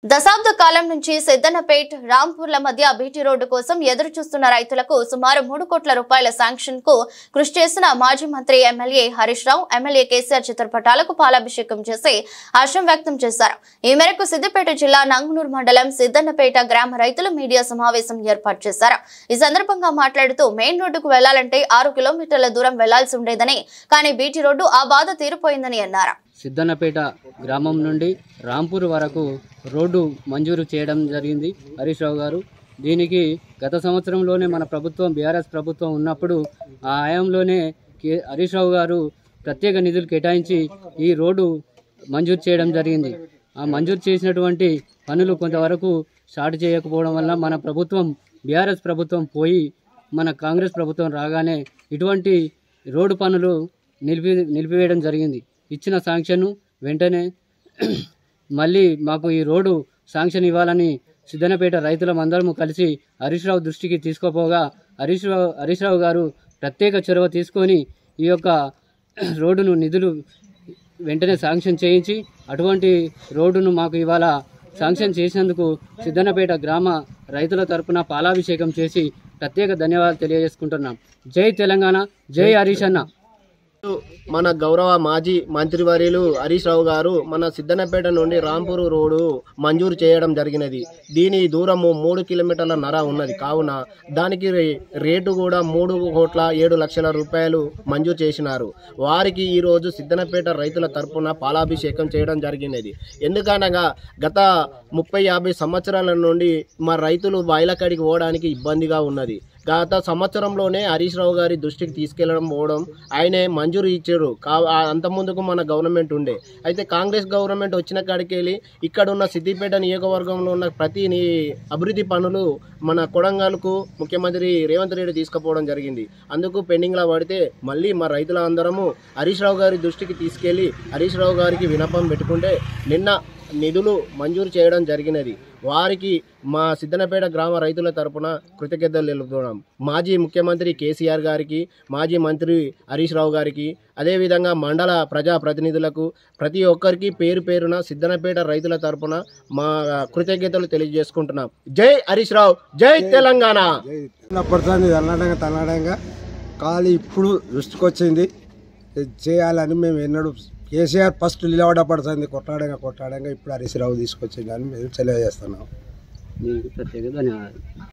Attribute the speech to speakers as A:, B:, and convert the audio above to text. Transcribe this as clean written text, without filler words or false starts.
A: దశాబ్ద కాలం నుంచి సిద్దన్నపేట్ రాంపూర్ల మధ్య బీటీ రోడ్డు కోసం ఎదురు చూస్తున్న రైతులకు సుమారు 3 కోట్ల రూపాయల శాంక్షన్ కు కృషి చేసిన మాజీ మంత్రి ఎమ్మెల్యే హరీష్ రావు ఎమ్మెల్యే కేసీఆర్ చిత్రపటాలకు పాలాభిషేకం చేసి హర్షం వ్యక్తం చేశారు। ఈ మేరకు సిద్దిపేట జిల్లా నంగునూరు మండలం సిద్దన్నపేట గ్రామ రైతుల మీడియా సమావేశం ఏర్పాటు చేశారు। ఈ సందర్భంగా మాట్లాడుతూ మెయిన్ రోడ్డుకు వెళ్లాలంటే 6 కిలోమీటర్ల దూరం వెళ్లాల్సి ఉండేదని, కానీ బీటీ రోడ్డు ఆ బాధ తీరిపోయిందని అన్నారు।
B: సిద్దన్నపేట గ్రామం నుండి రాంపూర్ వరకు రోడ్డు మంజూరు చేయడం జరిగింది హరీష్ రావు గారు। దీనికి గత సంవత్సరంలోనే మన ప్రభుత్వం బీఆర్ఎస్ ప్రభుత్వం ఉన్నప్పుడు ఆ హయాంలోనే హరీష్ రావు గారు ప్రత్యేక నిధులు కేటాయించి ఈ రోడ్డు మంజూరు చేయడం జరిగింది। ఆ మంజూరు చేసినటువంటి పనులు కొంతవరకు స్టార్ట్ చేయకపోవడం వల్ల మన ప్రభుత్వం బీఆర్ఎస్ ప్రభుత్వం పోయి మన కాంగ్రెస్ ప్రభుత్వం రాగానే ఇటువంటి రోడ్డు పనులు నిలిపివేయడం జరిగింది। ఇచ్చిన శాంక్షన్ వెంటనే మళ్ళీ మాకు ఈ రోడ్డు శాంక్షన్ ఇవ్వాలని సిద్దన్నపేట రైతులందరము కలిసి హరీష్ రావు దృష్టికి తీసుకుపోగా హరీష్ రావు గారు ప్రత్యేక చొరవ తీసుకొని ఈ యొక్క రోడ్డును నిధులు వెంటనే శాంక్షన్ చేయించి అటువంటి రోడ్డును మాకు ఇవాళ శాంక్షన్ చేసినందుకు సిద్దన్నపేట గ్రామ రైతుల తరపున పాలాభిషేకం చేసి ప్రత్యేక ధన్యవాదాలు తెలియజేసుకుంటున్నాం। జై తెలంగాణ, జై హరీష్ అన్న।
C: మన గౌరవ మాజీ మంత్రివర్యులు హరీష్ రావు గారు మన సిద్దన్నపేట నుండి రాంపూర్ రోడ్డు మంజూరు చేయడం జరిగినది। దీని దూరము 3 కిలోమీటర్ల నర ఉన్నది కావున దానికి రేటు కూడా 3,07,00,000 రూపాయలు మంజూరు చేసినారు। వారికి ఈరోజు సిద్దన్నపేట రైతుల తరపున పాలాభిషేకం చేయడం జరిగినది। ఎందుకనగా గత 30-50 సంవత్సరాల నుండి మా రైతులు బయలకాడికి పోవడానికి ఇబ్బందిగా ఉన్నది। గత సంవత్సరంలోనే హరీష్ రావు గారి దృష్టికి తీసుకెళ్లడం పోవడం ఆయనే మంజూరు ఇచ్చారు। అంతకుముందుకు మన గవర్నమెంట్ ఉండే, అయితే కాంగ్రెస్ గవర్నమెంట్ వచ్చిన కాడికి వెళ్ళి ఇక్కడ ఉన్న సిద్దిపేట నియోజకవర్గంలో ఉన్న ప్రతి అభివృద్ధి పనులు మన కొడంగల్కు ముఖ్యమంత్రి రేవంత్ రెడ్డి తీసుకుపోవడం జరిగింది। అందుకు పెండింగ్లా పడితే మళ్ళీ మా రైతుల అందరము హరీష్ రావు గారి దృష్టికి తీసుకెళ్లి హరీష్ రావు గారికి విన్నపం పెట్టుకుంటే నిన్న నిధులు మంజూరు చేయడం జరిగినది। వారికి మా సిద్దన్నపేట గ్రామ రైతుల తరపున కృతజ్ఞతలు తెలుపుతున్నాం। మాజీ ముఖ్యమంత్రి కేసీఆర్ గారికి, మాజీ మంత్రి హరీష్ రావు గారికి, అదేవిధంగా మండల ప్రజాప్రతినిధులకు ప్రతి ఒక్కరికి పేరు పేరున సిద్దన్నపేట రైతుల తరపున మా కృతజ్ఞతలు తెలియజేసుకుంటున్నాం। జై హరీష్ రావు, జై తెలంగాణ।
D: తల్లడంగా ఖాళీ ఇప్పుడు దృష్టికొచ్చింది చేయాలని మేము ఎన్నడూ కేసీఆర్ ఫస్ట్ నిలబడపడుతుంది కొట్లాడంగా ఇప్పుడు హరీష్ రావు తీసుకొచ్చిందని మేము తెలియజేస్తున్నాం।
B: ప్రత్యేక ధన్యవాదాలు।